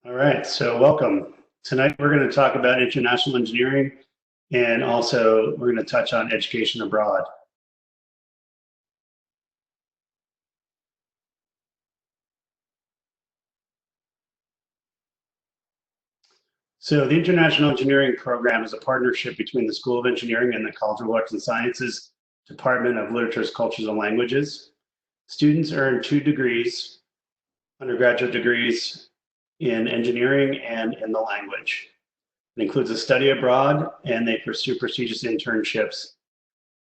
All right, so welcome. Tonight we're going to talk about international engineering, and also we're going to touch on education abroad. So the International Engineering Program is a partnership between the School of Engineering and the College of Arts and Sciences Department of Literatures, Cultures, and Languages. Students earn 2 degrees, undergraduate degrees in engineering and in the language. It includes a study abroad, and they pursue prestigious internships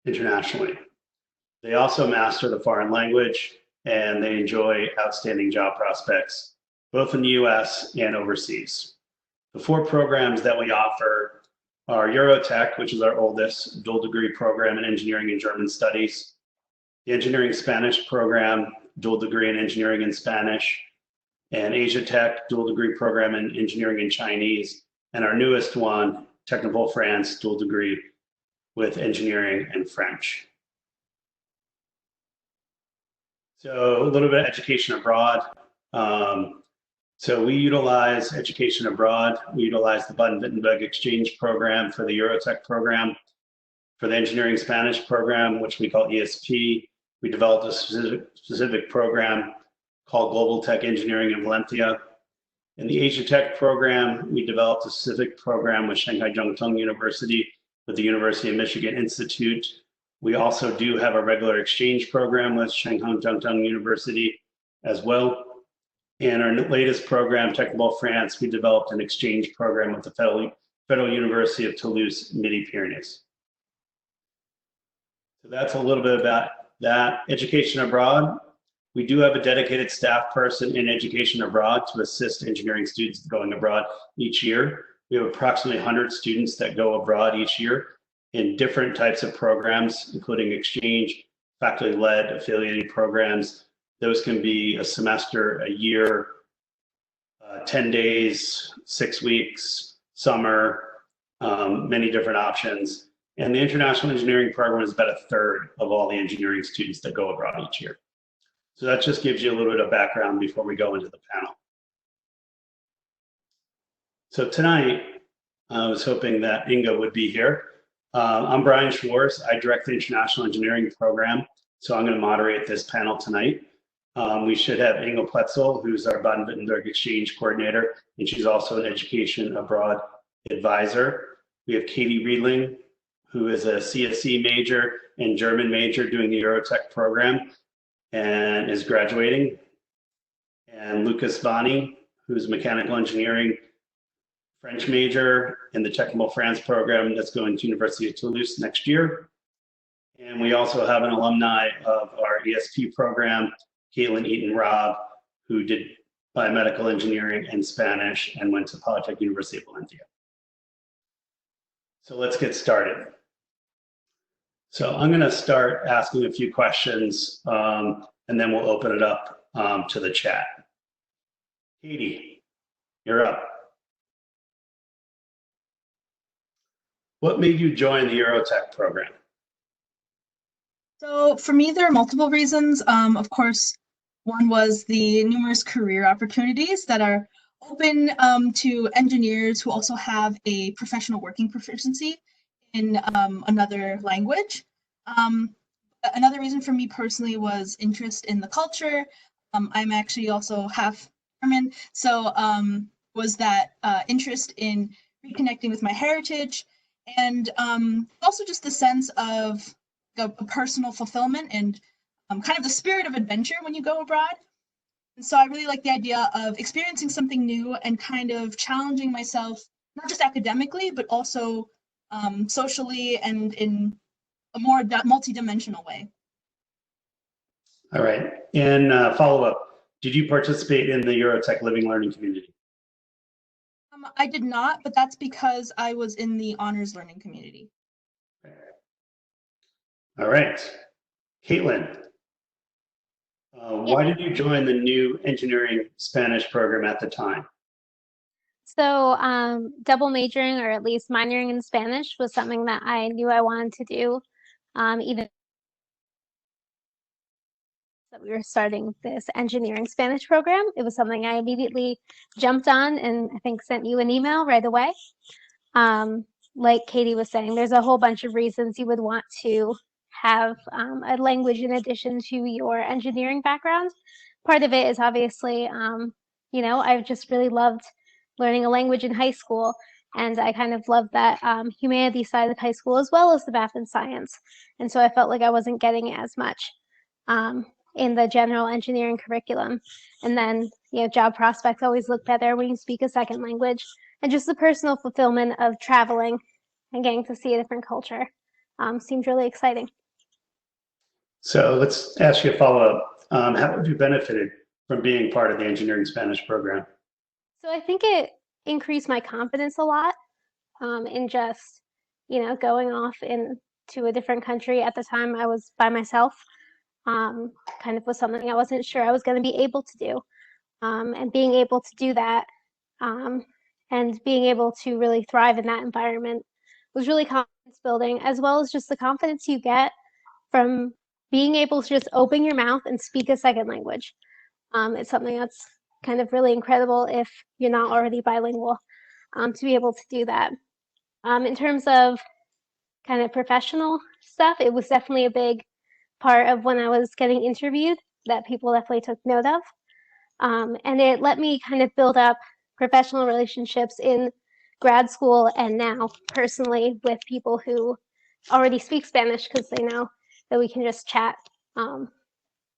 internationally. They also master the foreign language, and they enjoy outstanding job prospects, both in the US and overseas. The 4 programs that we offer are Eurotech, which is our oldest dual degree program in engineering and German studies, the Engineering Spanish program, dual degree in engineering and Spanish, and Asia Tech, dual degree program in engineering and Chinese, and our newest one, Technopole France, dual degree with engineering and French. So a little bit of education abroad. So we utilize education abroad. We utilize the Baden-Württemberg exchange program for the Eurotech program. For the engineering Spanish program, which we call ESP, we developed a specific program called Global Tech Engineering in Valencia. In the Asia Tech program, we developed a specific program with Shanghai Jiangtong University, with the University of Michigan Institute. We also do have a regular exchange program with Shanghai Jiangtong University as well. And our latest program, Technopole France, we developed an exchange program with the Federal University of Toulouse, Midi-Pyrenees. So that's a little bit about that. Education abroad. We do have a dedicated staff person in education abroad to assist engineering students going abroad each year. We have approximately 100 students that go abroad each year in different types of programs, including exchange, faculty-led, affiliated programs. Those can be a semester, a year, 10 days, 6 weeks, summer, many different options. And the International Engineering Program is about 1/3 of all the engineering students that go abroad each year. So that just gives you a little bit of background before we go into the panel. So tonight, I was hoping that Inga would be here. I'm Brian Schwarz. I direct the International Engineering Program, so I'm going to moderate this panel tonight. We should have Inga Poetzl, who's our Baden-Württemberg Exchange Coordinator, and she's also an Education Abroad Advisor. We have Katie Riedling, who is a CSE major and German major doing the Eurotech program and is graduating. And Lucas Vannie, who's mechanical engineering French major in the Technopole France program that's going to University of Toulouse next year. And we also have an alumni of our ESP program, Eaton-Robb, who did biomedical engineering and Spanish and went to Polytech University of Valencia. So let's get started. So I'm going to start asking a few questions, and then we'll open it up to the chat. Katie, you're up. What made you join the Eurotech program? So for me, there are multiple reasons. Of course, one was the numerous career opportunities that are open to engineers who also have a professional working proficiency in another language. Another reason for me personally was interest in the culture. I'm actually also half German, so was that interest in reconnecting with my heritage, and also just the sense of a personal fulfillment and kind of the spirit of adventure when you go abroad. And so I really like the idea of experiencing something new and kind of challenging myself, not just academically, but also socially and in a more multi-dimensional way. All right, and follow-up, did you participate in the Eurotech Living Learning Community? I did not, but that's because I was in the honors learning community. All right, Caitlin, why did you join the new engineering Spanish program at the time? So double majoring, or at least minoring in Spanish, was something that I knew I wanted to do. Even that we were starting this engineering Spanish program. It was something I immediately jumped on and I think sent you an email right away. Like Katie was saying, there's a whole bunch of reasons you would want to have a language in addition to your engineering background. Part of it is obviously, you know, I've just really loved learning a language in high school, and I kind of loved that humanities side of high school as well as the math and science. And so I felt like I wasn't getting it as much in the general engineering curriculum. And then, you know, job prospects always look better when you speak a second language. And just the personal fulfillment of traveling and getting to see a different culture seemed really exciting. So let's ask you a follow-up. How have you benefited from being part of the engineering Spanish program? So I think it increased my confidence a lot in just, you know, going off into a different country. At the time I was by myself, kind of was something I wasn't sure I was going to be able to do. And being able to do that and being able to really thrive in that environment was really confidence building, as well as just the confidence you get from being able to just open your mouth and speak a second language. It's something that's kind of really incredible if you're not already bilingual, to be able to do that. In terms of kind of professional stuff, it was definitely a big part of when I was getting interviewed that people definitely took note of. And it let me kind of build up professional relationships in grad school and now personally with people who already speak Spanish, because they know that we can just chat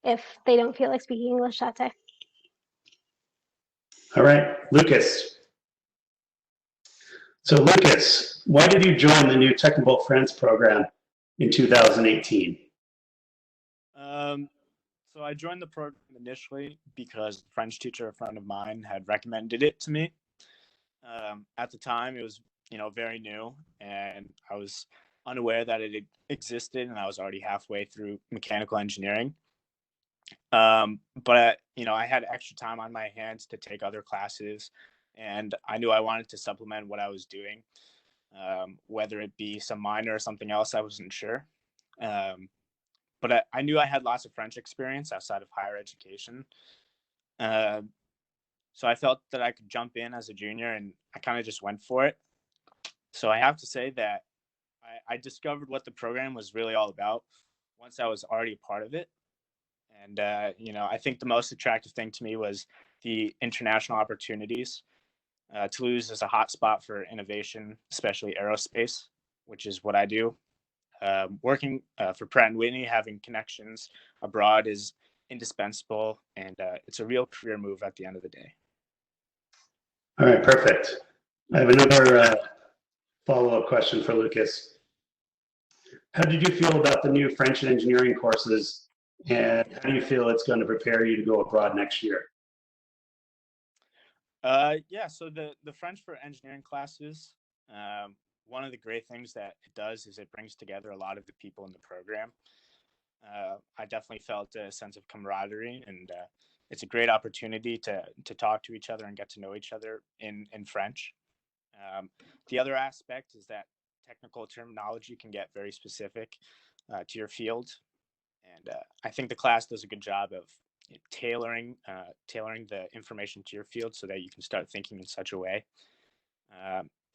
if they don't feel like speaking English that day. All right, Lucas. So Lucas, why did you join the new Technopole France program in 2018? So I joined the program initially because a French teacher, a friend of mine, had recommended it to me. At the time, it was, you know, very new, and I was unaware that it existed, and I was already halfway through mechanical engineering. But you know, I had extra time on my hands to take other classes, and I knew I wanted to supplement what I was doing, whether it be some minor or something else. I wasn't sure. But I knew I had lots of French experience outside of higher education. So I felt that I could jump in as a junior, and I kind of just went for it. So I have to say that I discovered what the program was really all about once I was already a part of it. And, you know, I think the most attractive thing to me was the international opportunities. Toulouse is a hotspot for innovation, especially aerospace, which is what I do. Working for Pratt & Whitney, having connections abroad is indispensable, and it's a real career move at the end of the day. All right, perfect. I have another follow-up question for Lucas. How did you feel about the new French and engineering courses, and how do you feel it's going to prepare you to go abroad next year? Yeah, so the French for engineering classes, one of the great things that it does is it brings together a lot of the people in the program. I definitely felt a sense of camaraderie, and it's a great opportunity to talk to each other and get to know each other in French. The other aspect is that technical terminology can get very specific to your field, and I think the class does a good job of tailoring the information to your field so that you can start thinking in such a way.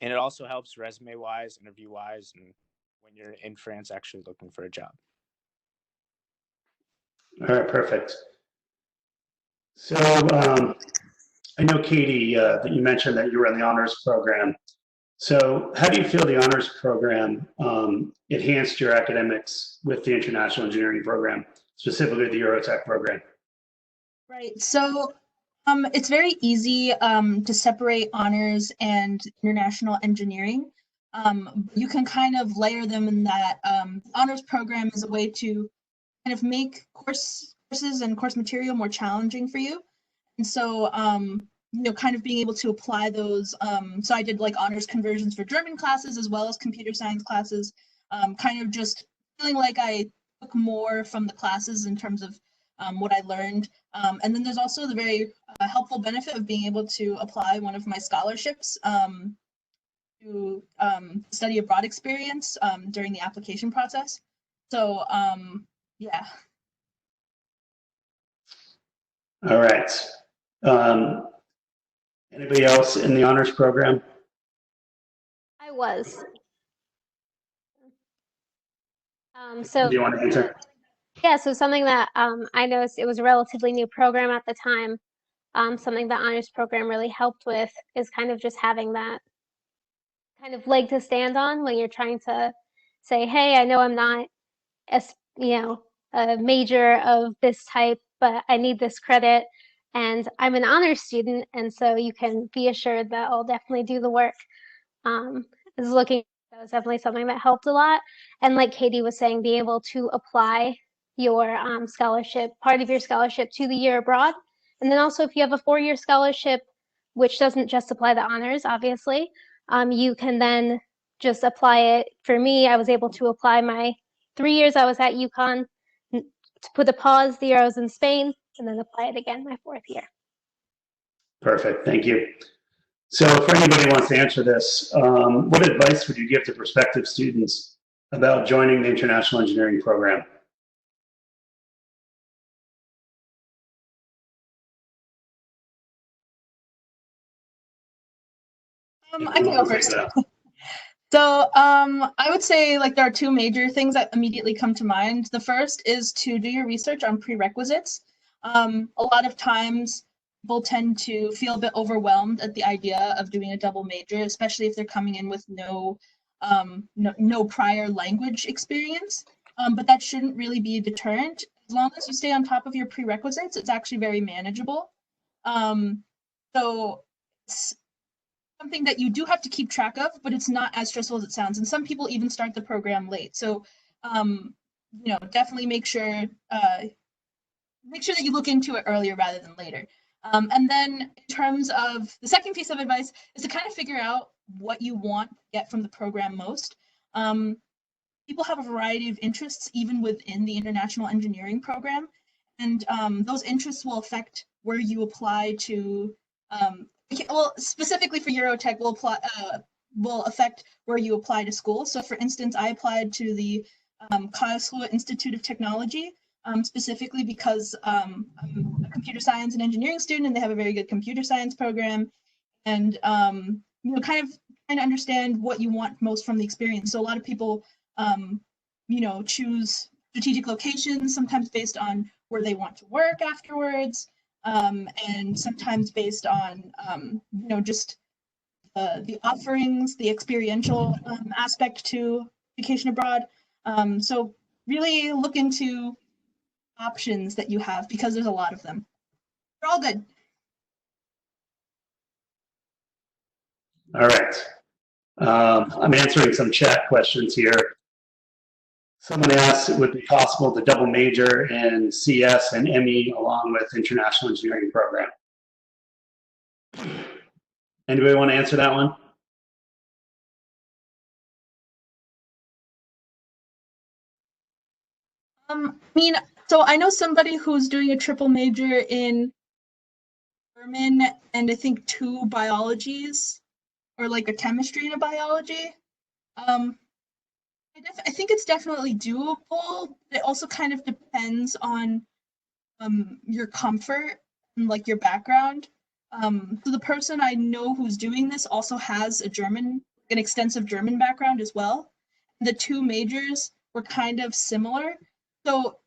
And it also helps resume-wise, interview-wise, and when you're in France actually looking for a job. All right, perfect. So I know, Katie, that you mentioned that you were in the honors program. So how do you feel the honors program enhanced your academics with the international engineering program, specifically the Eurotech program? Right. So it's very easy to separate honors and international engineering. You can kind of layer them in that honors program is a way to kind of make courses and course material more challenging for you. And so, you know, kind of being able to apply those. So I did like honors conversions for German classes as well as computer science classes, kind of just feeling like I took more from the classes in terms of what I learned. And then there's also the very helpful benefit of being able to apply one of my scholarships to study abroad experience during the application process. So yeah. All right. Anybody else in the honors program? I was. Do you want to answer? Yeah, so something that I noticed, it was a relatively new program at the time. Something the honors program really helped with is kind of just having that kind of leg to stand on when you're trying to say, hey, I know I'm not a major of this type, but I need this credit and I'm an honors student. And so you can be assured that I'll definitely do the work. That was definitely something that helped a lot. And like Katie was saying, be able to apply your scholarship, part of your scholarship to the year abroad. And then also if you have a 4-year scholarship, which doesn't just apply to honors, obviously, you can then just apply it. For me, I was able to apply my 3 years I was at UConn, to put a pause the year I was in Spain, and then apply it again my 4th year. Perfect, thank you. So if anybody wants to answer this, what advice would you give to prospective students about joining the International Engineering program? I can go first. So I would say like there are 2 major things that immediately come to mind. The first is to do your research on prerequisites. A lot of times people tend to feel a bit overwhelmed at the idea of doing a double major, especially if they're coming in with no prior language experience. But that shouldn't really be a deterrent. As long as you stay on top of your prerequisites, it's actually very manageable. So it's something that you do have to keep track of, but it's not as stressful as it sounds. And some people even start the program late. So, definitely make sure that you look into it earlier rather than later. And then in terms of the second piece of advice is to kind of figure out what you want to get from the program most. People have a variety of interests even within the international engineering program. And those interests will affect where you apply to, well, specifically for Eurotech, will affect where you apply to school. So for instance, I applied to the Karlsruhe Institute of Technology, specifically because I'm a computer science and engineering student, and they have a very good computer science program. And kind of trying to understand what you want most from the experience. So a lot of people, choose strategic locations, sometimes based on where they want to work afterwards, and sometimes based on, just the offerings, the experiential aspect to education abroad. So really look into options that you have because there's a lot of them. They're all good. All right. I'm answering some chat questions here. Someone asked, would it be possible to double major in CS and ME along with International Engineering program? Anybody want to answer that one? So I know somebody who's doing a triple major in German and I think 2 biologies, or like a chemistry and a biology. I think it's definitely doable. It also kind of depends on your comfort and like your background. So the person I know who's doing this also has an extensive German background as well. The 2 majors were kind of similar. So,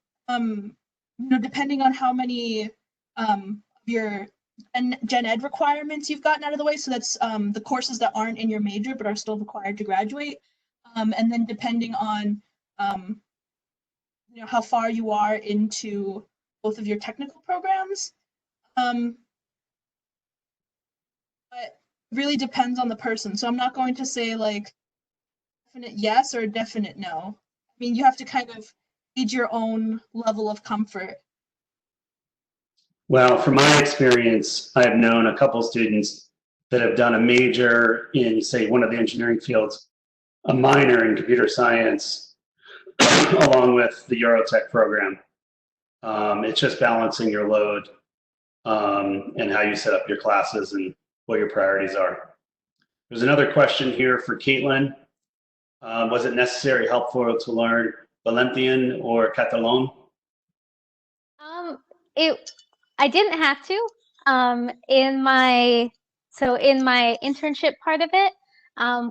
depending on how many your gen ed requirements you've gotten out of the way, so that's the courses that aren't in your major but are still required to graduate. And then depending on how far you are into both of your technical programs. But it really depends on the person. So I'm not going to say like definite yes or definite no. I mean, you have to kind of gauge your own level of comfort. Well, from my experience, I've known a couple students that have done a major in, say, one of the engineering fields, a minor in computer science, along with the Eurotech program. It's just balancing your load and how you set up your classes and what your priorities are. There's another question here for Caitlin. Was it necessary, helpful to I didn't have to. In my internship part of it,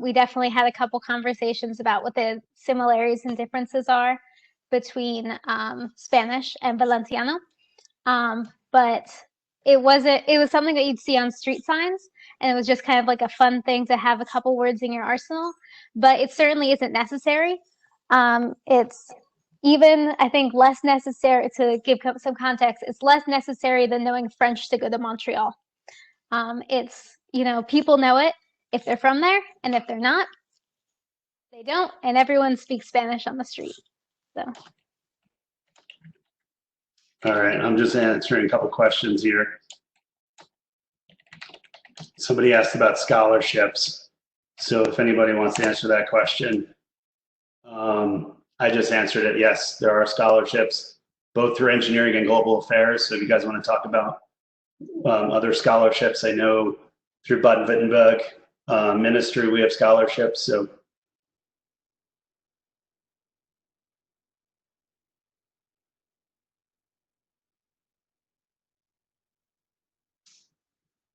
we definitely had a couple conversations about what the similarities and differences are between Spanish and Valenciano. But it was something that you'd see on street signs, and it was just kind of like a fun thing to have a couple words in your arsenal. But it certainly isn't necessary. It's even, I think, less necessary, to give some context, it's less necessary than knowing French to go to Montreal. It's, people know it if they're from there, and if they're not, they don't, and everyone speaks Spanish on the street. So. All right, I'm just answering a couple questions here. Somebody asked about scholarships. So if anybody wants to answer that question, I just answered it. Yes, there are scholarships, both through engineering and global affairs. So if you guys want to talk about other scholarships, I know through Baden-Württemberg ministry, we have scholarships. So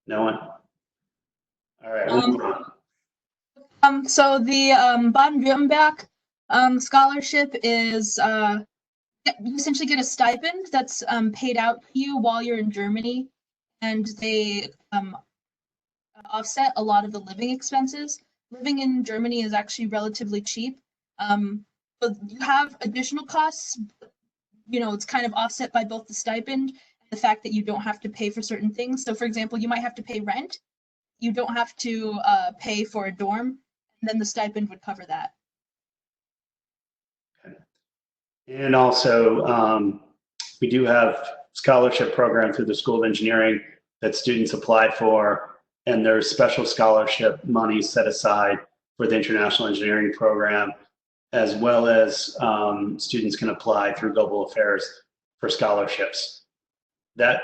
no one? All right, we'll move on. So the Baden-Württemberg scholarship is you essentially get a stipend that's paid out to you while you're in Germany, and they offset a lot of the living expenses. Living in Germany is actually relatively cheap, but you have additional costs. It's kind of offset by both the stipend and the fact that you don't have to pay for certain things. So, for example, you might have to pay rent. You don't have to pay for a dorm, and then the stipend would cover that. Okay. And also, we do have scholarship program through the School of Engineering that students apply for, and there's special scholarship money set aside for the International Engineering Program, as well as students can apply through Global Affairs for scholarships. That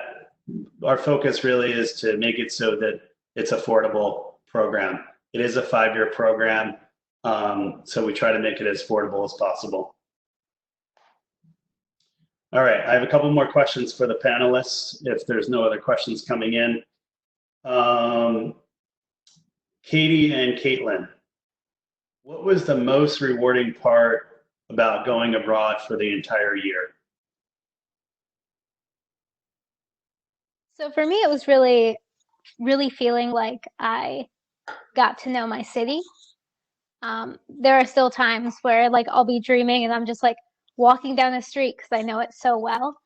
our focus really is to make it so that it's affordable program. It is a 5-year program, so we try to make it as affordable as possible. All right, I have a couple more questions for the panelists if there's no other questions coming in. Katie and Caitlin, what was the most rewarding part about going abroad for the entire year? So for me, it was really feeling like I got to know my city. There are still times where I'll be dreaming and I'm just walking down the street because I know it so well.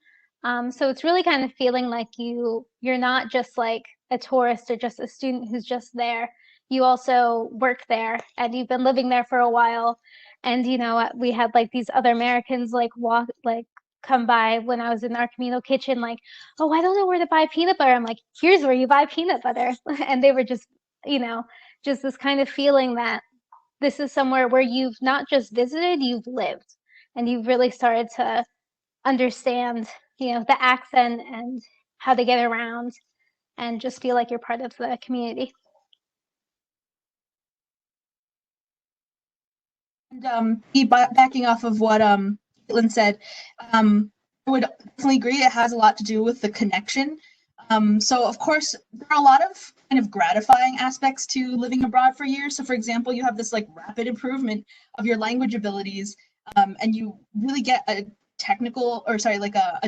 So it's really kind of feeling like you're not just a tourist or just a student who's just there. You also work there and you've been living there for a while. And we had these other Americans come by when I was in our communal kitchen, oh, I don't know where to buy peanut butter. I'm here's where you buy peanut butter. And they were just, just this kind of feeling that this is somewhere where you've not just visited, you've lived, and you've really started to understand, the accent and how to get around and just feel like you're part of the community. And backing off of what Caitlin said, I would definitely agree. It has a lot to do with the connection. So of course, there are a lot of kind of gratifying aspects to living abroad for years. So for example, you have this rapid improvement of your language abilities, and you really get a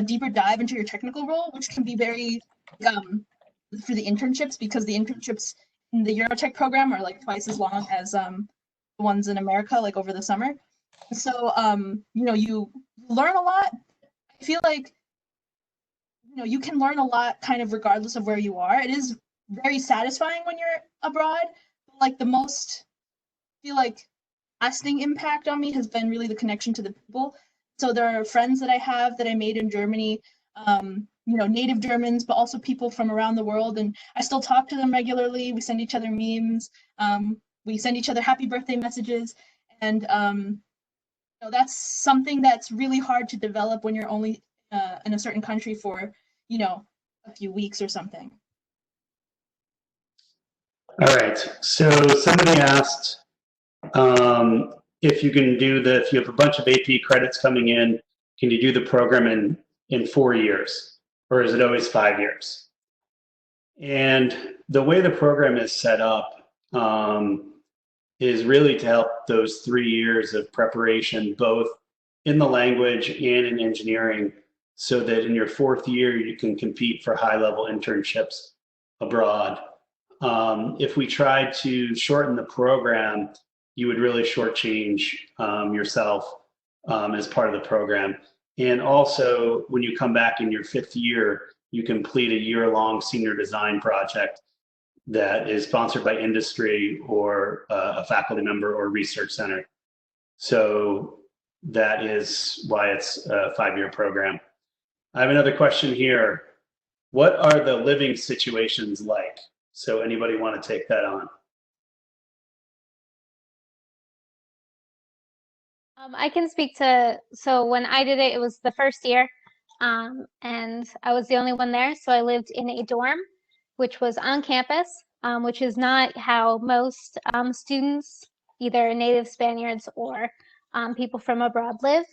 deeper dive into your technical role, which can be very for the internships, because the internships in the Eurotech program are twice as long as the ones in America, over the summer. So you learn a lot. I feel like you can learn a lot kind of regardless of where you are. It is very satisfying when you're abroad. But the most, I feel lasting impact on me has been really the connection to the people. So there are friends that I have that I made in Germany, native Germans, but also people from around the world. And I still talk to them regularly. We send each other memes. We send each other happy birthday messages. And that's something that's really hard to develop when you're only in a certain country for, a few weeks or something. All right, so somebody asked if you have a bunch of AP credits coming in, can you do the program in 4 years? or is it always 5 years? And the way the program is set up is really to help those 3 years of preparation, both in the language and in engineering, so that in your 4th year, you can compete for high-level internships abroad. If we tried to shorten the program, you would really shortchange yourself as part of the program. And also, when you come back in your 5th year, you complete a year-long senior design project that is sponsored by industry or a faculty member or research center. So that is why it's a 5-year program. I have another question here. What are the living situations like? So anybody want to take that on? I can speak to, so when I did it, it was the first year, and I was the only one there. So I lived in a dorm, which was on campus, which is not how most students, either native Spaniards or people from abroad, live.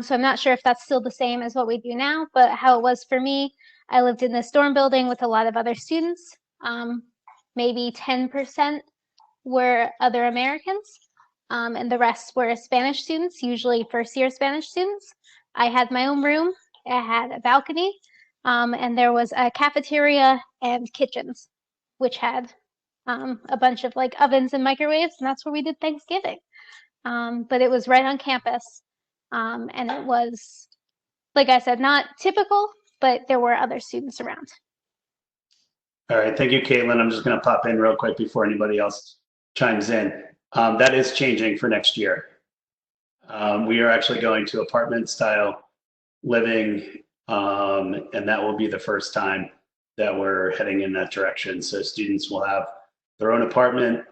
So I'm not sure if that's still the same as what we do now, but how it was for me, I lived in this dorm building with a lot of other students. Maybe 10% were other Americans, and the rest were Spanish students, usually first-year Spanish students. I had my own room. I had a balcony, and there was a cafeteria and kitchens, which had a bunch of like ovens and microwaves, and that's where we did Thanksgiving. But it was right on campus, and it was, like I said, not typical, but there were other students around. All right, thank you, Caitlin. I'm just going to pop in real quick before anybody else chimes in. That is changing for next year. We are actually going to apartment-style living, and that will be the first time that we're heading in that direction. So students will have their own apartment.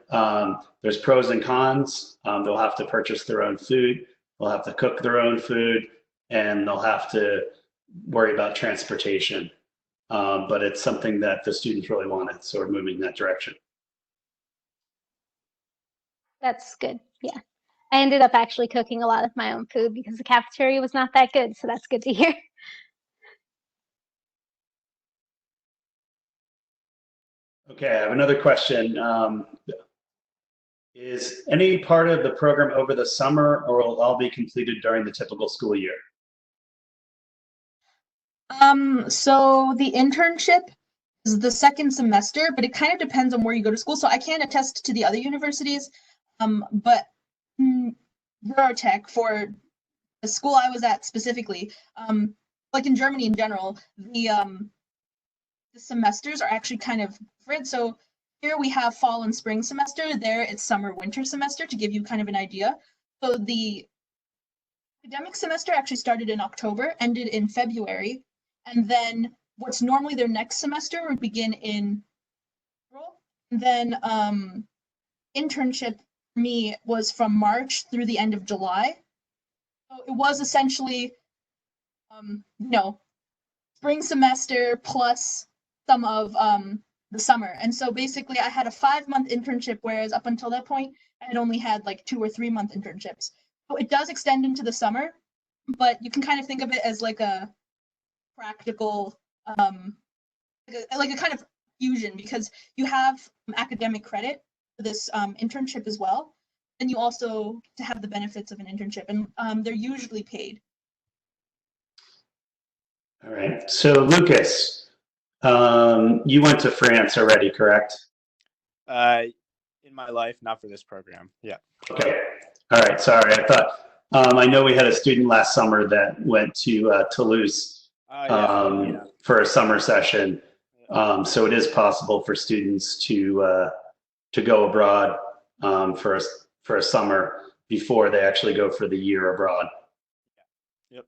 There's pros and cons. They'll have to purchase their own food. They'll have to cook their own food, and they'll have to worry about transportation. But it's something that the students really wanted, so we're moving in that direction. That's good. Yeah. I ended up actually cooking a lot of my own food because the cafeteria was not that good, so that's good to hear. Okay, I have another question. Is any part of the program over the summer, or will it all be completed during the typical school year? So the internship is the 2nd semester, but it kind of depends on where you go to school. So I can't attest to the other universities, but Eurotech, for the school I was at specifically, like in Germany in general, the semesters are actually kind of different. So here we have fall and spring semester. There it's summer winter semester, to give you kind of an idea. So the academic semester actually started in October, ended in February, and then what's normally their next semester would begin in April. And then internship for me was from March through the end of July. So it was essentially, spring semester plus some of the summer. And so basically I had a 5-month internship, whereas up until that point, I had only had like 2 or 3 month internships. So it does extend into the summer, but you can kind of think of it as like a practical, like a kind of fusion, because you have academic credit for this internship as well. And you also to have the benefits of an internship, and they're usually paid. All right, so Lucas, you went to France already, correct? In my life, not for this program. Yeah. Okay. All right. Sorry. I thought, I know we had a student last summer that went to Toulouse for a summer session. So it is possible for students to go abroad for a summer before they actually go for the year abroad. Yep.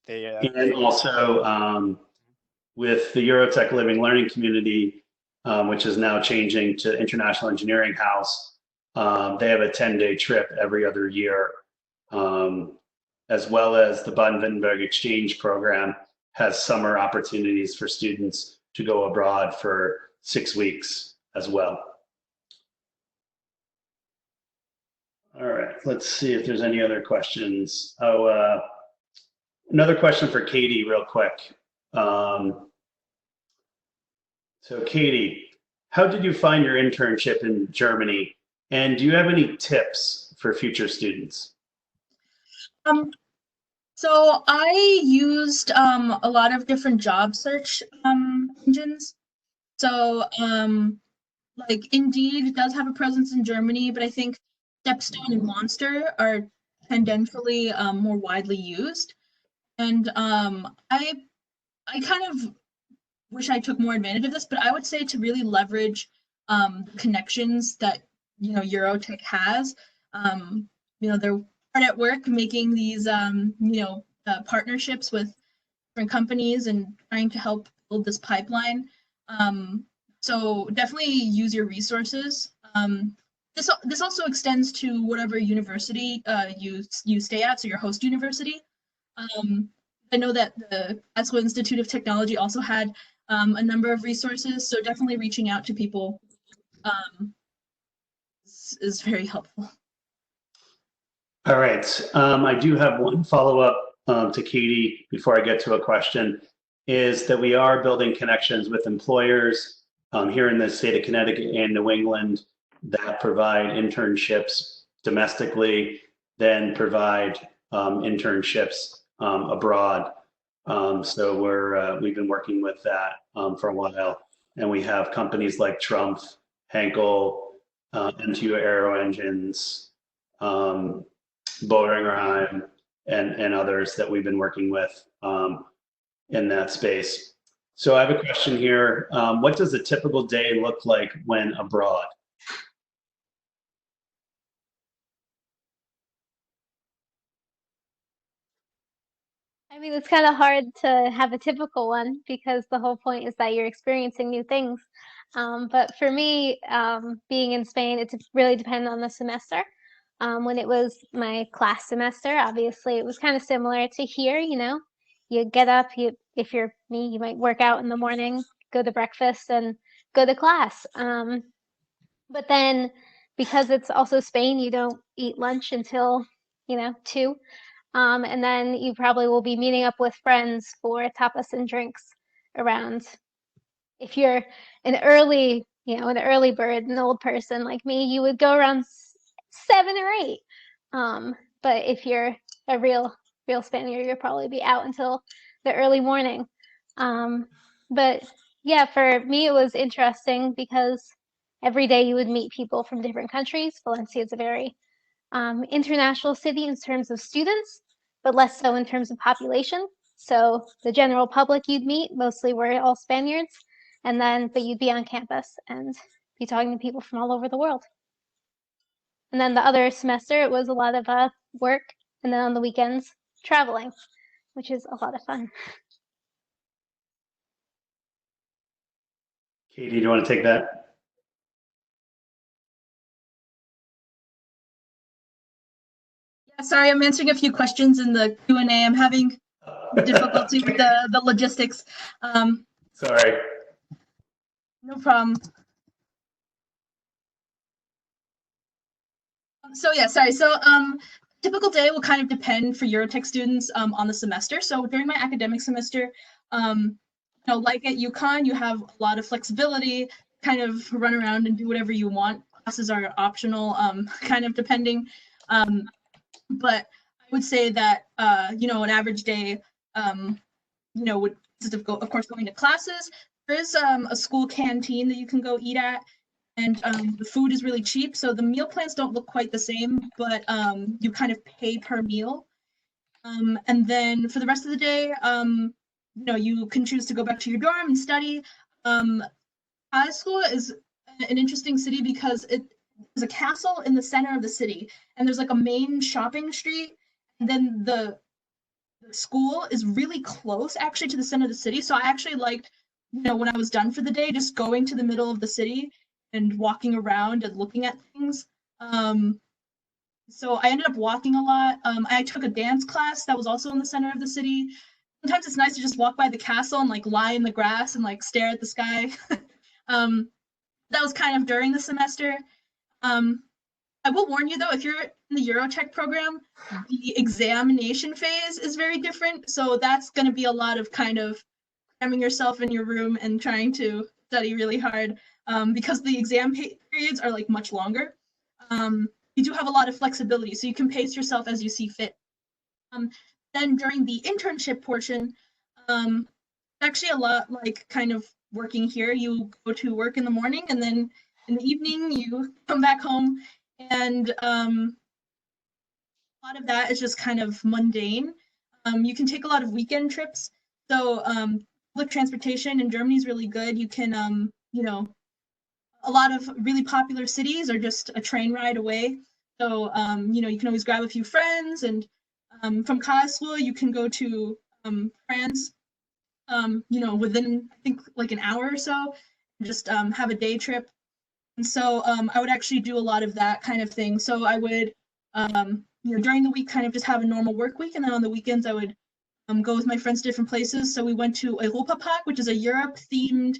And also with the Eurotech Living Learning Community, which is now changing to International Engineering House, they have a 10-day trip every other year, as well as the Baden-Württemberg Exchange Program has summer opportunities for students to go abroad for 6 weeks as well. All right, let's see if there's any other questions. Oh, Another question for Katie real quick. So Katie, how did you find your internship in Germany? And do you have any tips for future students? So I used a lot of different job search engines. So like Indeed does have a presence in Germany, but I think Stepstone and Monster are tendentially more widely used. And I kind of wish I took more advantage of this, but I would say to really leverage connections that Eurotech has. They're hard at work making these partnerships with different companies and trying to help build this pipeline. So definitely use your resources. This also extends to whatever university you stay at, so your host university. I know that the Poetzl Institute of Technology also had a number of resources, so definitely reaching out to people is very helpful. All right. I do have one follow-up to Katie before I get to a question, is that we are building connections with employers here in the state of Connecticut and New England that provide internships domestically, then provide internships abroad. So we've been working with that for a while, and we have companies like Trump, Henkel, MTU Aero Engines, Boehringer and others that we've been working with in that space. So I have a question here. What does a typical day look like when abroad? I mean, it's kind of hard to have a typical one because the whole point is that you're experiencing new things. But for me, being in Spain, it's really dependent on the semester. When it was my class semester, obviously it was kind of similar to here, you get up, if you're me, you might work out in the morning, go to breakfast and go to class. But then because it's also Spain, you don't eat lunch until, 2. And then you probably will be meeting up with friends for tapas and drinks around. If you're an early bird, an old person like me, you would go around 7 or 8. But if you're a real Spaniard, you'll probably be out until the early morning. But yeah, for me, it was interesting because every day you would meet people from different countries. Valencia is a very international city in terms of students, but less so in terms of population. So the general public you'd meet mostly were all Spaniards, but you'd be on campus and be talking to people from all over the world. And then the other semester, it was a lot of work, and then on the weekends, traveling, which is a lot of fun. Katie, do you want to take that? Yeah, sorry, I'm answering a few questions in the Q&A. I'm having difficulty with the logistics. Sorry. No problem. So yeah, sorry. So typical day will kind of depend for Eurotech students on the semester. So during my academic semester, like at UConn, you have a lot of flexibility, kind of run around and do whatever you want. Classes are optional, kind of depending. But I would say that an average day, would consist of course going to classes. There is a school canteen that you can go eat at. And the food is really cheap, so the meal plans don't look quite the same, but you kind of pay per meal. And then for the rest of the day, you can choose to go back to your dorm and study. High school is an interesting city because there's a castle in the center of the city, and there's like a main shopping street, and then the school is really close actually to the center of the city. So I actually liked, when I was done for the day, just going to the middle of the city and walking around and looking at things. So I ended up walking a lot. I took a dance class that was also in the center of the city. Sometimes it's nice to just walk by the castle and like lie in the grass and like stare at the sky. That was kind of during the semester. I will warn you though, if you're in the Eurotech program, the examination phase is very different. So that's going to be a lot of kind of cramming yourself in your room and trying to study really hard because the exam periods are like much longer. You do have a lot of flexibility, so you can pace yourself as you see fit. Then during the internship portion, actually a lot like kind of working here. You go to work in the morning and then in the evening you come back home, and a lot of that is just kind of mundane. You can take a lot of weekend trips. So public transportation in Germany is really good. You can, you know, a lot of really popular cities are just a train ride away. So, you know, you can always grab a few friends, and from Karlsruhe, you can go to France, you know, within, I think, like an hour or so, and just have a day trip. And so I would actually do a lot of that kind of thing. So I would, you know, during the week, kind of just have a normal work week. And then on the weekends, I would go with my friends to different places. So we went to Europa Park, which is a Europe-themed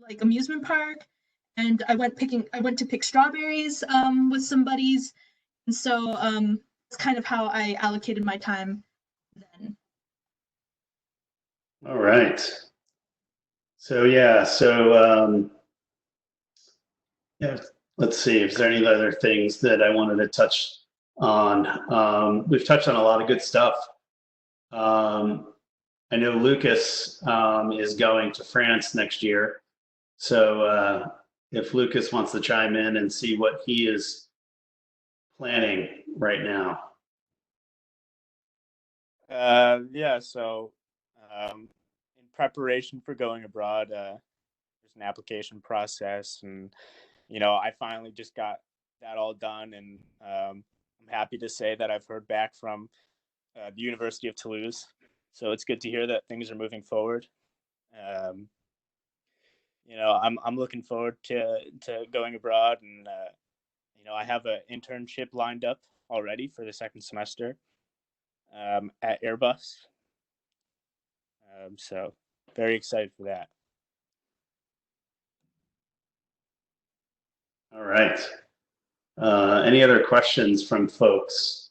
like amusement park. And I went to pick strawberries with some buddies. And so that's kind of how I allocated my time then. All right. So yeah, yeah, let's see if there's any other things that I wanted to touch on. We've touched on a lot of good stuff. I know Lucas is going to France next year. So if Lucas wants to chime in and see what he is planning right now. Yeah, so in preparation for going abroad, there's an application process, and you know, I finally just got that all done, and I'm happy to say that I've heard back from the University of Toulouse. So it's good to hear that things are moving forward. You know, I'm looking forward to going abroad, and you know, I have an internship lined up already for the second semester at Airbus. So very excited for that. All right. Any other questions from folks?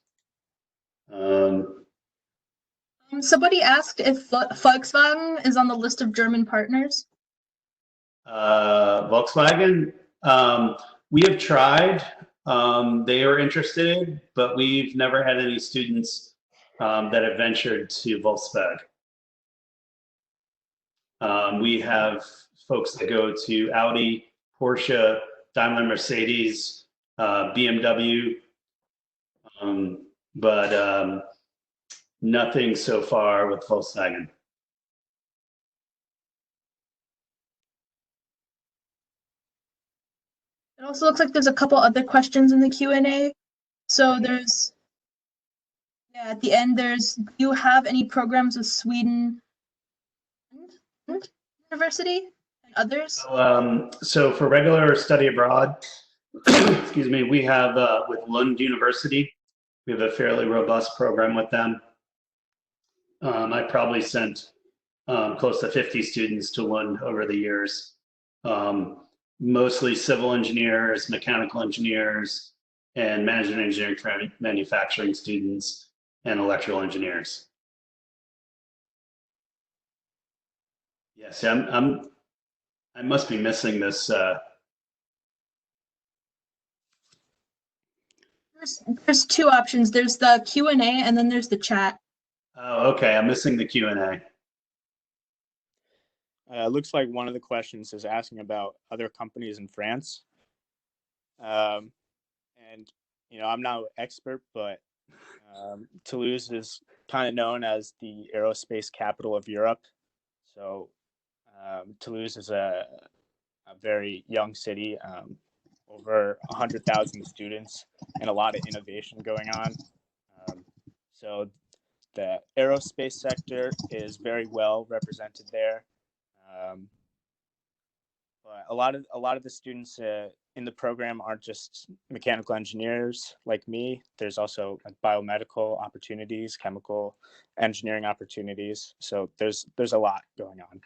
Somebody asked if Volkswagen is on the list of German partners. Volkswagen, we have tried. They are interested, but we've never had any students that have ventured to Volkswagen. We have folks that go to Audi, Porsche, Daimler, Mercedes, BMW, but nothing so far with Volkswagen. It also looks like there's a couple other questions in the Q&A. So there's, yeah, at the end, there's, do you have any programs with Sweden University and others? So for regular study abroad, excuse me, we have with Lund University, we have a fairly robust program with them. I probably sent close to 50 students to Lund over the years. Mostly civil engineers, mechanical engineers, and management engineering for manufacturing students, and electrical engineers. Yes, I must be missing this. There's two options. There's the Q&A and then there's the chat. Oh, okay. I'm missing the Q&A. Looks like one of the questions is asking about other companies in France. And, you know, I'm not an expert, but Toulouse is kind of known as the aerospace capital of Europe. So Toulouse is a very young city, over 100,000 students, and a lot of innovation going on. So the aerospace sector is very well represented there. But a lot of the students in the program aren't just mechanical engineers like me. There's also like biomedical opportunities, chemical engineering opportunities. So there's a lot going on.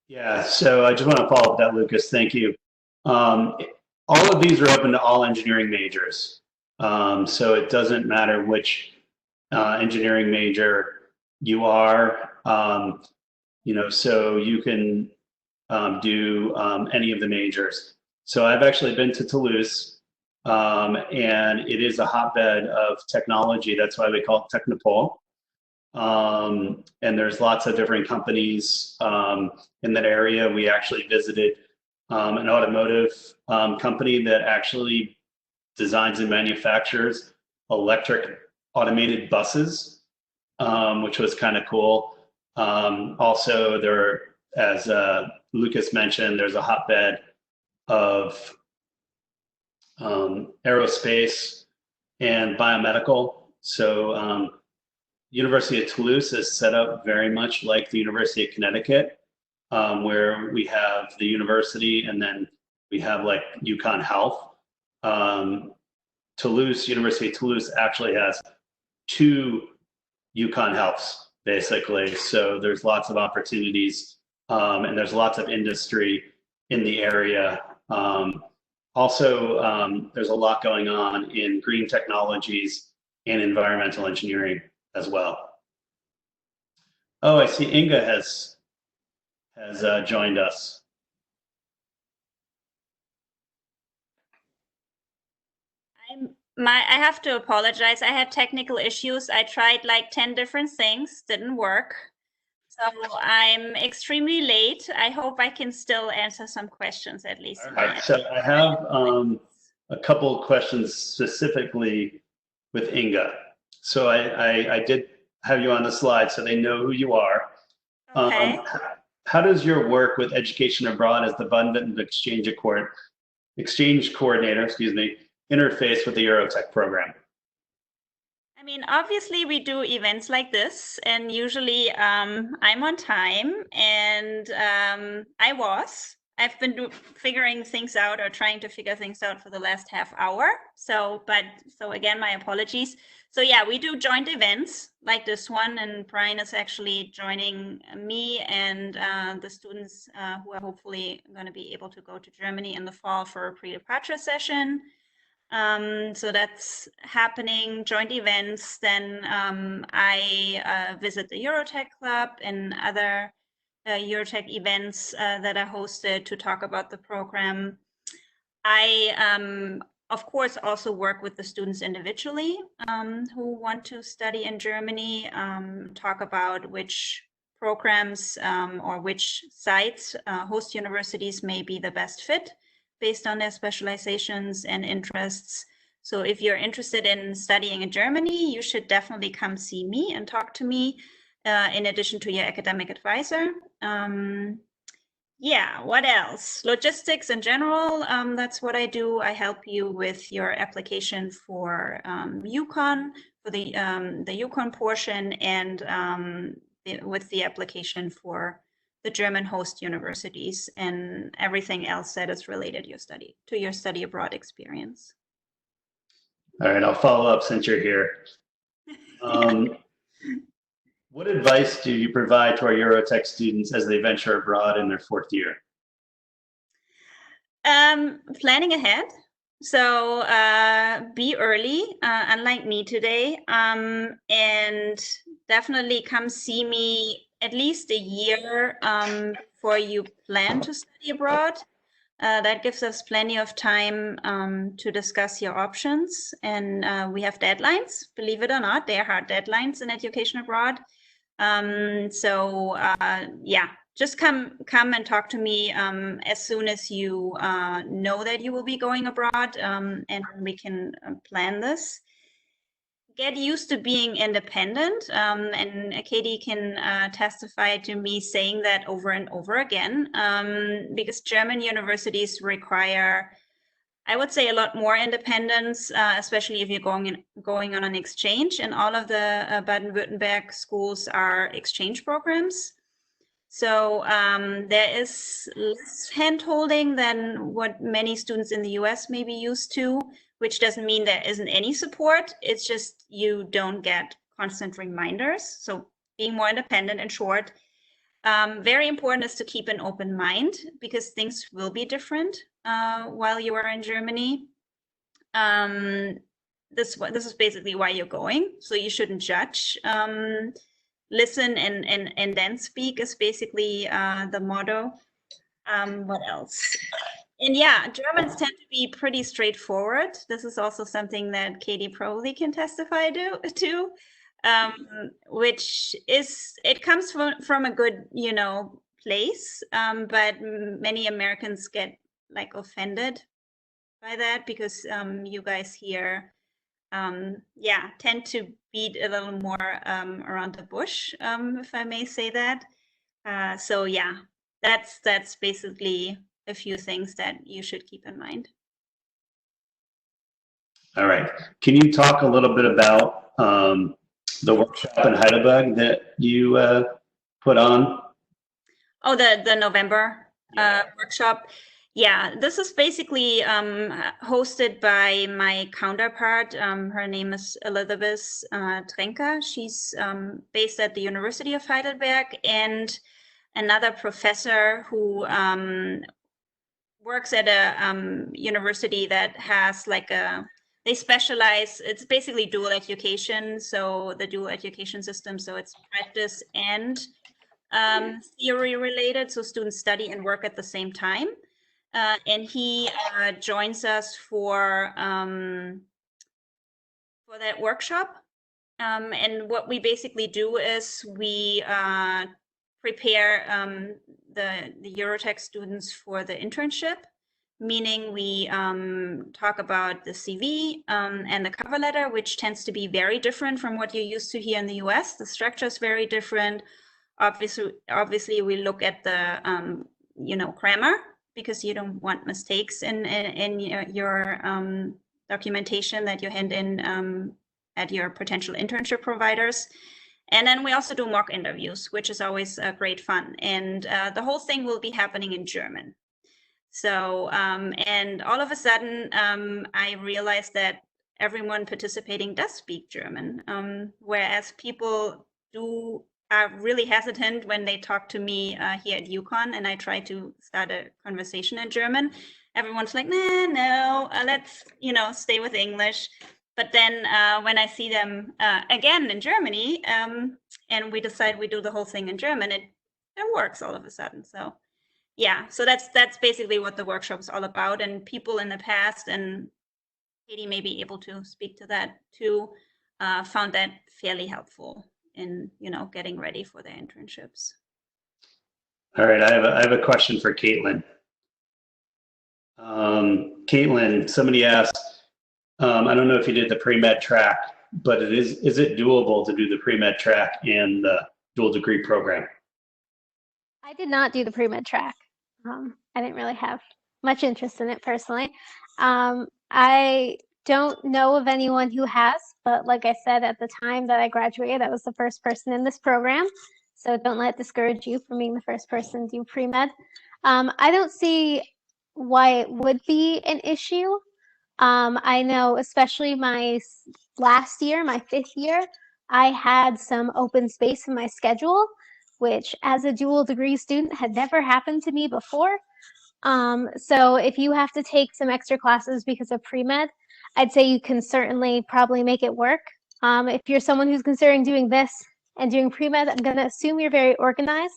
Yeah, so I just want to follow up that, Lucas. Thank you. all of these are open to all engineering majors. So it doesn't matter which engineering major you are, so you can do any of the majors. So I've actually been to Toulouse, and it is a hotbed of technology. That's why we call it Technopole. And there's lots of different companies in that area. We actually visited an automotive company that actually designs and manufactures electric automated buses, which was kind of cool. Also, there, as Lucas mentioned, there's a hotbed of aerospace and biomedical. So University of Toulouse is set up very much like the University of Connecticut, where we have the university and then we have like UConn Health. University of Toulouse actually has 2 UConn Healths, basically. So there's lots of opportunities and there's lots of industry in the area. Also, there's a lot going on in green technologies and environmental engineering as well. Oh, I see Inga has joined us. I have to apologize. I had technical issues. I tried like 10 different things, didn't work. So I'm extremely late. I hope I can still answer some questions at least. All right, so I have a couple of questions specifically with Inga. So I did have you on the slide so they know who you are. Okay. How does your work with education abroad as the Baden-Württemberg exchange coordinator, interface with the Eurotech program? I mean, obviously we do events like this, and usually I'm on time, and I've been figuring things out or trying to figure things out for the last half hour. So again, my apologies. So yeah, we do joint events like this one, and Brian is actually joining me and the students who are hopefully going to be able to go to Germany in the fall for a pre-departure session. So that's happening, joint events. Then I visit the Eurotech Club and other Eurotech events that are hosted to talk about the program. I, of course, also work with the students individually who want to study in Germany, talk about which programs or which sites, host universities may be the best fit based on their specializations and interests. So if you're interested in studying in Germany, you should definitely come see me and talk to me in addition to your academic advisor. Yeah, what else? Logistics in general, that's what I do. I help you with your application for UConn, for the UConn portion, and with the application for the German host universities and everything else that is related to your study abroad experience. All right, I'll follow up since you're here. What advice do you provide to our Eurotech students as they venture abroad in their 4th year? Planning ahead. So be early, unlike me today, and definitely come see me at least a year before you plan to study abroad. That gives us plenty of time to discuss your options. And we have deadlines, believe it or not, they are hard deadlines in education abroad. Yeah, just come and talk to me as soon as you know that you will be going abroad, and we can plan this. Get used to being independent, and Katie can testify to me saying that over and over again, because German universities require, I would say, a lot more independence, especially if you're going on an exchange, and all of the Baden-Württemberg schools are exchange programs. So there is less hand-holding than what many students in the US may be used to, which doesn't mean there isn't any support. It's just you don't get constant reminders. So being more independent, in short. Very important is to keep an open mind because things will be different while you are in Germany. This is basically why you're going, so you shouldn't judge. Listen and then speak is basically the motto. What else? And yeah, Germans tend to be pretty straightforward. This is also something that Katie probably can testify to, which is, it comes from a good, you know, place, but many Americans get like offended by that because you guys here, yeah, tend to beat a little more around the bush, if I may say that. So yeah, that's basically a few things that you should keep in mind. All right. Can you talk a little bit about the workshop in Heidelberg that you put on? Oh, the November workshop. Yeah, this is basically hosted by my counterpart. Her name is Elizabeth Trenker. She's based at the University of Heidelberg, and another professor who works at a university that has like they specialize, it's basically dual education. So the dual education system, so it's practice and theory related. So students study and work at the same time. And he joins us for that workshop. And what we basically do is we prepare the Eurotech students for the internship, meaning we talk about the CV and the cover letter, which tends to be very different from what you're used to here in the US. The structure is very different. Obviously, we look at the you know, grammar, because you don't want mistakes in your documentation that you hand in at your potential internship providers. And then we also do mock interviews, which is always great fun. And the whole thing will be happening in German. So, and all of a sudden, I realized that everyone participating does speak German, whereas people are really hesitant when they talk to me here at UConn and I try to start a conversation in German. Everyone's like, nah, no, let's, you know, stay with English. But then when I see them again in Germany and we decide we do the whole thing in German, it works all of a sudden. So yeah, so that's basically what the workshop is all about. And people in the past, and Katie may be able to speak to that too, found that fairly helpful in, you know, getting ready for their internships. All right, I have a question for Caitlin. Caitlin, somebody asked, I don't know if you did the pre-med track, but is it doable to do the pre-med track and the dual degree program? I did not do the pre-med track. I didn't really have much interest in it personally. I don't know of anyone who has, but like I said, at the time that I graduated, I was the first person in this program. So don't let it discourage you from being the first person to do pre-med. I don't see why it would be an issue. I know, especially my last year, my 5th year, I had some open space in my schedule, which as a dual degree student had never happened to me before. So if you have to take some extra classes because of pre-med, I'd say you can certainly probably make it work. If you're someone who's considering doing this and doing pre-med, I'm going to assume you're very organized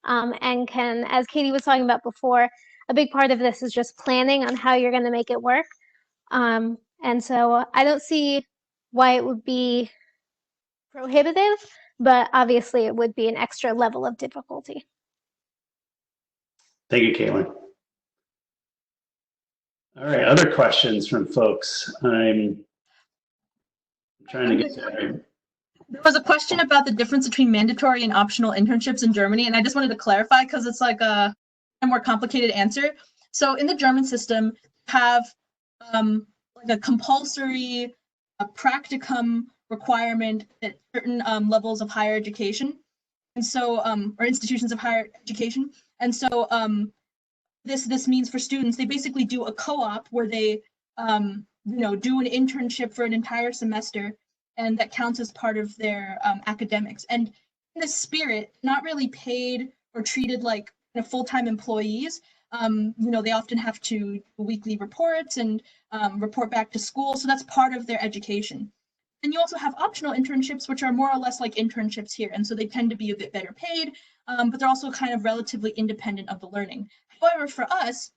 and can, as Katie was talking about before, a big part of this is just planning on how you're going to make it work. And so I don't see why it would be prohibitive, but obviously it would be an extra level of difficulty. Thank you, Caitlin. All right, other questions from folks? I'm trying to get to everyone. There was a question about the difference between mandatory and optional internships in Germany, and I just wanted to clarify because it's like a more complicated answer. So in the German system, have like a compulsory practicum requirement at certain levels of higher education, and so or institutions of higher education, and so this means for students they basically do a co-op where they you know, do an internship for an entire semester, and that counts as part of their academics. And in the spirit, not really paid or treated like full-time employees. They often have to do weekly reports and report back to school. So that's part of their education. And you also have optional internships, which are more or less like internships here. And so they tend to be a bit better paid, but they're also kind of relatively independent of the learning. However, for us,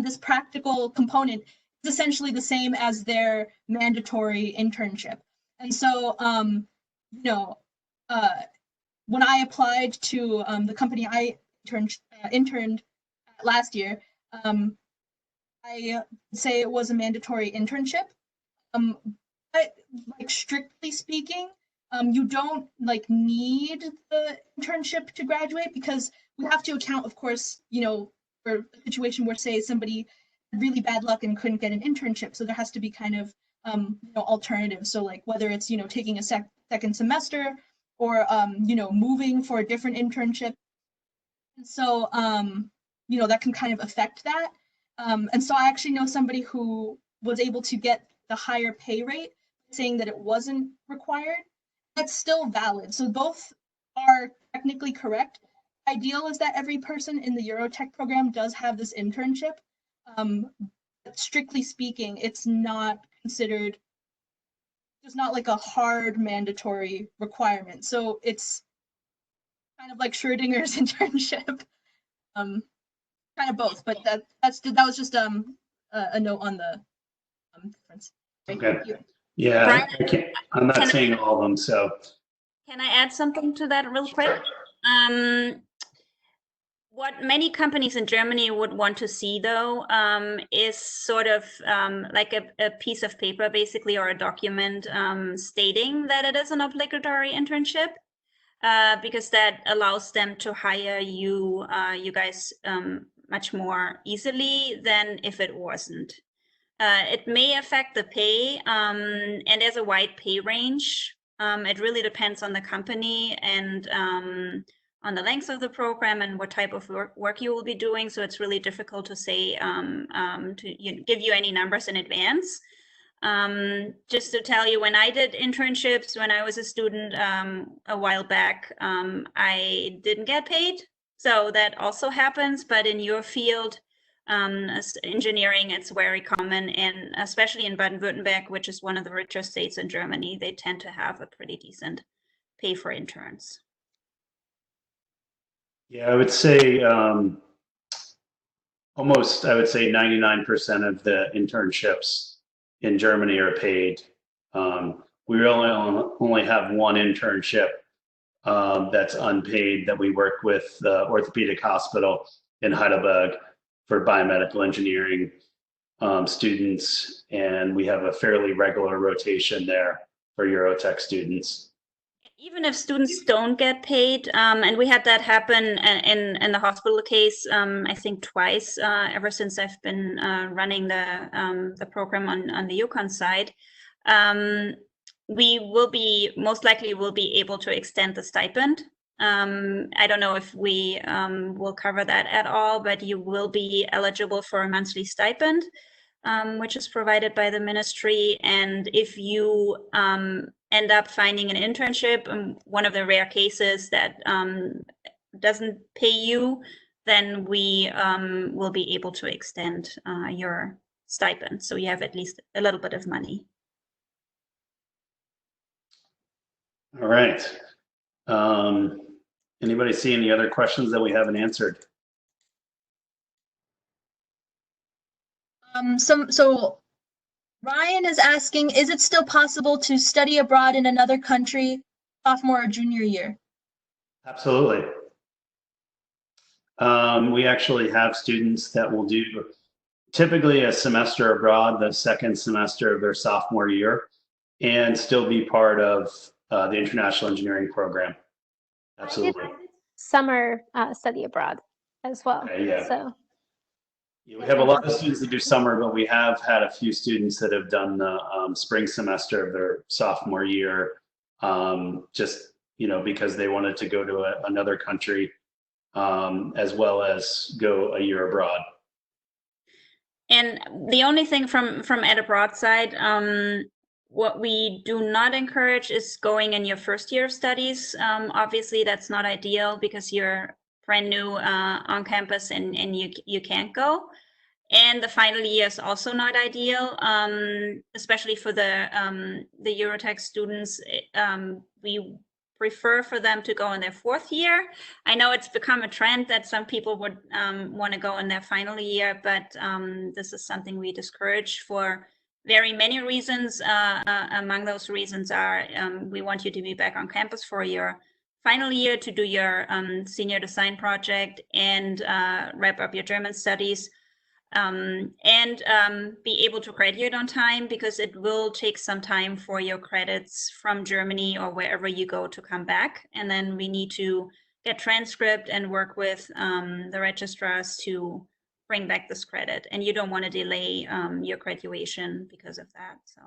this practical component is essentially the same as their mandatory internship. And so, when I applied to the company I interned at last year, I say it was a mandatory internship. But like strictly speaking, you don't like need the internship to graduate, because we have to account, of course, for a situation where, say, somebody had really bad luck and couldn't get an internship. So there has to be kind of alternatives. So like whether it's taking a second semester or moving for a different internship. And so that can kind of affect that. And so I actually know somebody who was able to get the higher pay rate, saying that it wasn't required. That's still valid. So both are technically correct. Ideal is that every person in the Eurotech program does have this internship. But strictly speaking, it's not considered, there's not like a hard mandatory requirement. So it's kind of like Schrodinger's internship. Kind of both, but that was just a note on the difference. Okay. Yeah, I'm not saying all of them, so. Can I add something to that real quick? What many companies in Germany would want to see, though, is sort of like a piece of paper, basically, or a document stating that it is an obligatory internship, because that allows them to hire you guys much more easily than if it wasn't. It may affect the pay, and there's a wide pay range. It really depends on the company and on the length of the program and what type of work you will be doing. So it's really difficult to say, to give you any numbers in advance. Just to tell you, when I did internships, when I was a student a while back, I didn't get paid. So that also happens, but in your field, as engineering, it's very common, and especially in Baden-Württemberg, which is one of the richer states in Germany, they tend to have a pretty decent pay for interns. Yeah, I would say almost, I would say 99% of the internships in Germany are paid. We really only have one internship that's unpaid that we work with the orthopedic hospital in Heidelberg for biomedical engineering students, and we have a fairly regular rotation there for Eurotech students. Even if students don't get paid, and we had that happen in the hospital case, I think twice, ever since I've been running the program on the UConn side, we will be, most likely will be able to extend the stipend. I don't know if we will cover that at all, but you will be eligible for a monthly stipend, which is provided by the ministry. And if you end up finding an internship, one of the rare cases that doesn't pay you, then we will be able to extend your stipend. So you have at least a little bit of money. All right. Anybody see any other questions that we haven't answered? So Ryan is asking, is it still possible to study abroad in another country sophomore or junior year? Absolutely. We actually have students that will do typically a semester abroad, the second semester of their sophomore year, and still be part of the international engineering program. Absolutely. Summer study abroad as well. Okay, yeah. So we have a lot of students that do summer, but we have had a few students that have done the spring semester of their sophomore year, just because they wanted to go to another country, as well as go a year abroad. And the only thing from Ed Abroad side, what we do not encourage is going in your first year of studies. Obviously, that's not ideal because you're brand new on campus and you can't go. And the final year is also not ideal, especially for the Eurotech students. We prefer for them to go in their fourth year. I know it's become a trend that some people would want to go in their final year, but this is something we discourage for very many reasons. Among those reasons are we want you to be back on campus for your final year to do your senior design project and wrap up your German studies. And be able to graduate on time, because it will take some time for your credits from Germany or wherever you go to come back. And then we need to get transcript and work with the registrars to bring back this credit. And you don't want to delay your graduation because of that. So.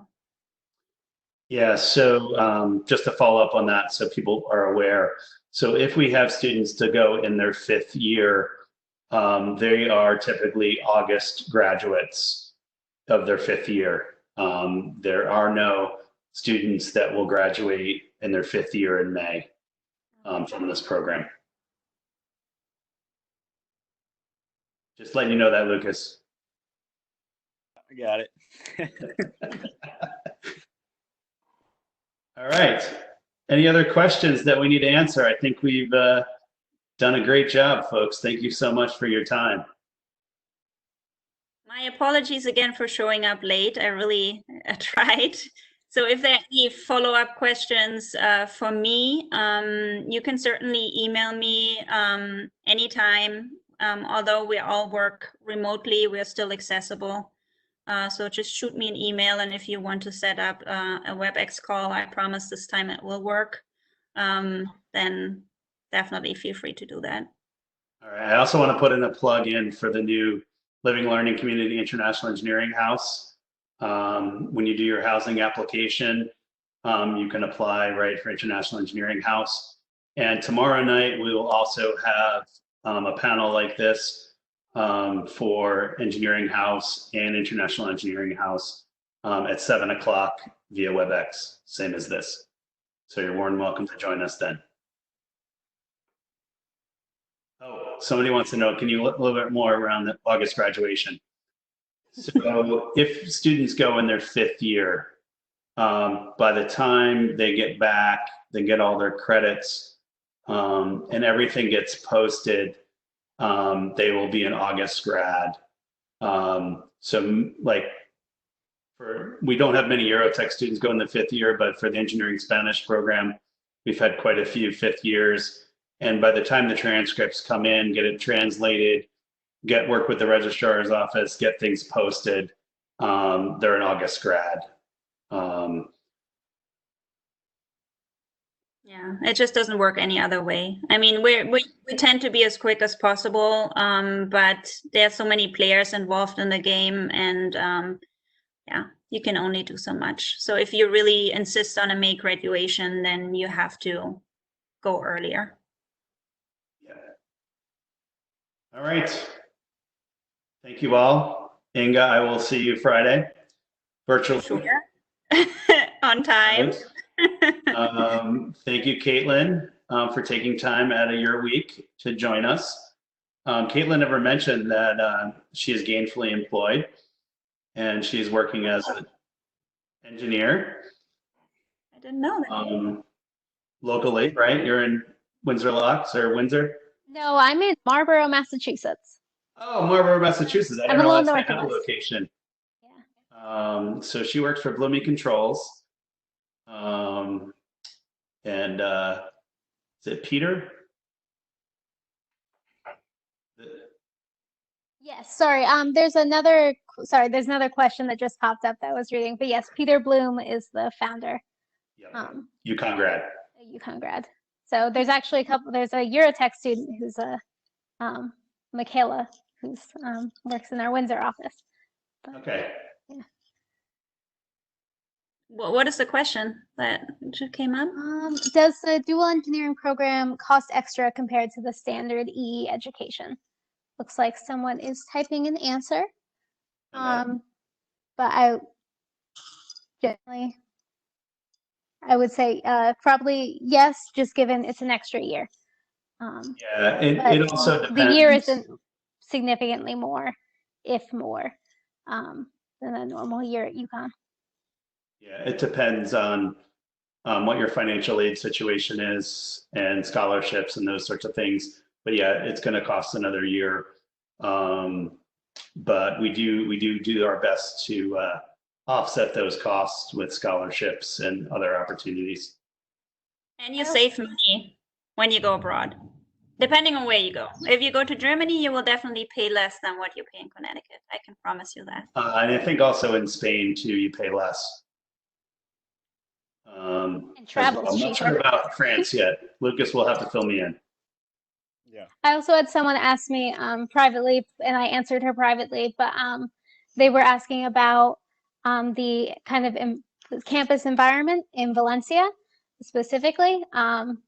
Yeah, so just to follow up on that so people are aware. So if we have students to go in their fifth year, they are typically August graduates of their fifth year. There are no students that will graduate in their fifth year in May from this program. Just letting you know that, Lucas. I got it. All right. Any other questions that we need to answer? I think we've done a great job, folks. Thank you so much for your time. My apologies again for showing up late. I really tried. So if there are any follow-up questions for me, you can certainly email me anytime. Although we all work remotely, we're still accessible. So just shoot me an email, and if you want to set up a WebEx call, I promise this time it will work, then definitely feel free to do that. All right. I also want to put in a plug in for the new Living Learning Community International Engineering House. When you do your housing application, you can apply right for International Engineering House. And tomorrow night, we will also have a panel like this for Engineering House and International Engineering House at 7 o'clock via WebEx, same as this. So you're more than welcome to join us then. Oh, somebody wants to know, can you look a little bit more around the August graduation? So if students go in their fifth year, by the time they get back, they get all their credits and everything gets posted, they will be an August grad. So like, we don't have many Eurotech students go in the fifth year, but for the engineering Spanish program, we've had quite a few fifth years. And by the time the transcripts come in, get it translated, work with the registrar's office, get things posted, they're an August grad. Yeah, it just doesn't work any other way. I mean, we tend to be as quick as possible, but there are so many players involved in the game, and yeah, you can only do so much. So if you really insist on a May graduation, then you have to go earlier. All right. Thank you all. Inga, I will see you Friday, virtually. Sure. On time. Thank you, Caitlin, for taking time out of your week to join us. Caitlin never mentioned that she is gainfully employed and she's working as an engineer. I didn't know that. Locally, right? You're in Windsor Locks or Windsor? No, I'm in Marlborough, Massachusetts. Oh, Marlborough, Massachusetts. I I'm didn't a little realize they had a northwest. location. Yeah. So she works for Bloomy Controls. And is it Peter? Yes, sorry. There's another question that just popped up that I was reading. But yes, Peter Bloom is the founder. Yep. UConn grad. A UConn grad. So there's actually there's a Eurotech student who's a Michaela, who's works in our Windsor office. But, okay. Yeah. What is the question that came up? Does the dual engineering program cost extra compared to the standard EE education? Looks like someone is typing an answer. Okay. But I would say probably yes, just given it's an extra year. Yeah, But it also depends. the year isn't significantly more, if more, than a normal year at UConn. Yeah, it depends on what your financial aid situation is and scholarships and those sorts of things. But yeah, it's going to cost another year. But we do our best to offset those costs with scholarships and other opportunities. And you save money when you go abroad, depending on where you go. If you go to Germany, you will definitely pay less than what you pay in Connecticut. I can promise you that. And I think also in Spain too, you pay less. And travel's I'm not sure cheaper. about France yet. Lucas will have to fill me in. Yeah. I also had someone ask me privately, and I answered her privately, but they were asking about the kind of campus environment in Valencia, specifically,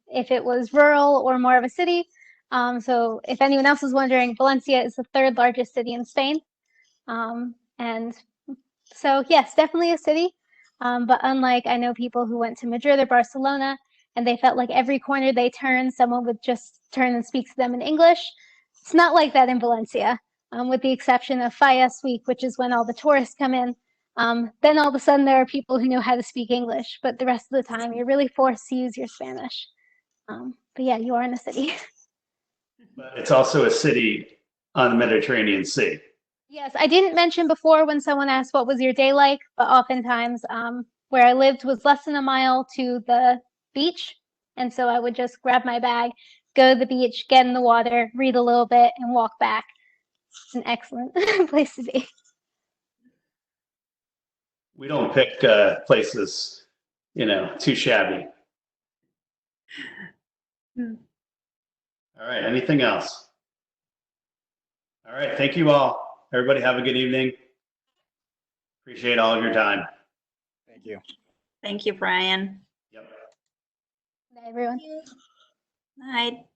if it was rural or more of a city. So if anyone else is wondering, Valencia is the third largest city in Spain. And so, yes, definitely a city. But unlike, I know people who went to Madrid or Barcelona, and they felt like every corner they turned, someone would just turn and speak to them in English. It's not like that in Valencia, with the exception of Fallas Week, which is when all the tourists come in. Then all of a sudden there are people who know how to speak English, but the rest of the time you're really forced to use your Spanish. But yeah, you are in a city. But it's also a city on the Mediterranean Sea. Yes, I didn't mention before when someone asked what was your day like, but oftentimes where I lived was less than a mile to the beach. And so I would just grab my bag, go to the beach, get in the water, read a little bit, and walk back. It's an excellent place to be. We don't pick places, too shabby. All right, anything else? All right, thank you all. Everybody have a good evening. Appreciate all of your time. Thank you. Thank you, Brian. Yep. Bye, everyone. Night.